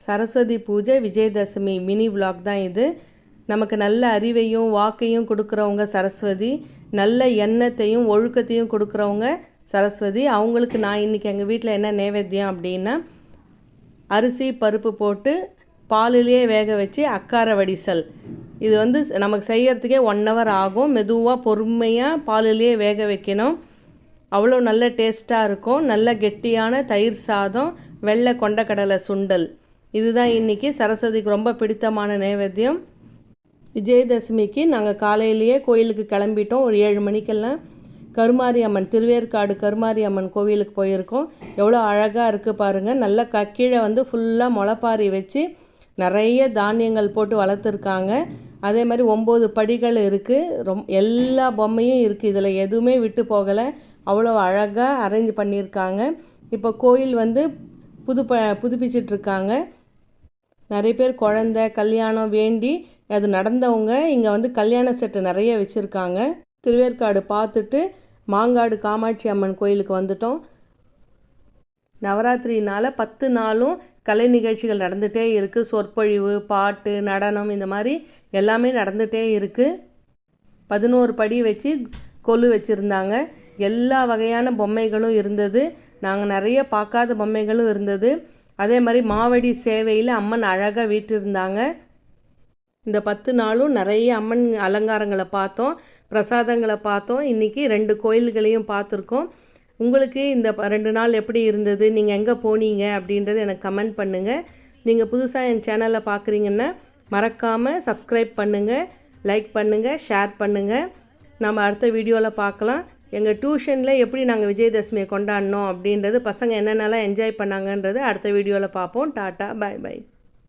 சரஸ்வதி பூஜை Vijayadashami mini vlog தான் இது. நமக்கு நல்ல அறிவையும் வாக்கையும் கொடுக்குறவங்க சரஸ்வதி, நல்ல எண்ணத்தையும் ஒழுக்கத்தையும் கொடுக்குறவங்க சரஸ்வதி. அவங்களுக்கு நான் இன்றைக்கி எங்கள் வீட்டில் என்ன நைவேத்தியம் அப்படின்னா, அரிசி பருப்பு போட்டு பாலிலேயே வேக வச்சு அக்கார வடிசல். இது நமக்கு செய்யறதுக்கே 1 hour ஆகும். மெதுவாக பொறுமையாக பாலிலேயே வேக வைக்கணும். அவ்வளோ நல்ல டேஸ்ட்டாக இருக்கும். நல்ல கெட்டியான தயிர் சாதம், வெள்ளை கொண்டக்கடலை சுண்டல். இதுதான் இன்றைக்கி சரஸ்வதிக்கு ரொம்ப பிடித்தமான நைவேத்தியம். விஜயதசமிக்கு நாங்கள் காலையிலேயே கோயிலுக்கு கிளம்பிட்டோம். ஒரு 7 மணிக்கெல்லாம் கருமாரி அம்மன், திருவேற்காடு கருமாரி அம்மன் கோவிலுக்கு போயிருக்கோம். எவ்வளோ அழகாக இருக்குது பாருங்கள். நல்ல கீழே ஃபுல்லாக முளைப்பாரி வச்சு நிறைய தானியங்கள் போட்டு வளர்த்துருக்காங்க. அதே மாதிரி 9 படிகள் இருக்குது. எல்லா பொம்மையும் இருக்குது. இதில் எதுவுமே விட்டு போகலை. அவ்வளோ அழகாக அரேஞ்ச் பண்ணியிருக்காங்க. இப்போ கோயில் புதுப்பிச்சிட்ருக்காங்க. நிறைய பேர் குழந்தை கல்யாணம் வேண்டி அது நடந்தவங்க இங்கே கல்யாண செட்டு நிறைய வச்சுருக்காங்க. திருவேற்காடு பார்த்துட்டு மாங்காடு காமாட்சி அம்மன் கோயிலுக்கு வந்துட்டோம். நவராத்திரினால் 10 நாளும் கலை நிகழ்ச்சிகள் நடந்துகிட்டே இருக்குது. சொற்பொழிவு, பாட்டு, நடனம், இந்த மாதிரி எல்லாமே நடந்துகிட்டே இருக்குது. 11 படி வச்சு கொலு வச்சுருந்தாங்க. எல்லா வகையான பொம்மைகளும் இருந்தது. நாங்கள் நிறைய பார்க்காத பொம்மைகளும் இருந்தது. அதே மாதிரி மாவடி சேவையில் அம்மன் அழகாக வீற்றிருந்தாங்க. இந்த 10 நாளும் நிறைய அம்மன் அலங்காரங்களை பார்த்தோம், பிரசாதங்களை பார்த்தோம். இன்றைக்கி 2 கோயில்களையும் பார்த்துருக்கோம். உங்களுக்கு இந்த 2 நாள் எப்படி இருந்தது, நீங்கள் எங்கே போனீங்க அப்படின்றது எனக்கு கமெண்ட் பண்ணுங்கள். நீங்கள் புதுசாக என் சேனலை பார்க்குறீங்கன்னா மறக்காமல் சப்ஸ்கிரைப் பண்ணுங்கள், லைக் பண்ணுங்கள், ஷேர் பண்ணுங்கள். நம்ம அடுத்த வீடியோவில் பார்க்கலாம். எங்கள் டியூஷனில் எப்படி நாங்கள் விஜயதசமியை கொண்டாடினோம் அப்படின்றது, பசங்க என்னென்னலாம் என்ஜாய் பண்ணாங்கன்றது அடுத்த வீடியோவில் பார்ப்போம். Tata, bye by.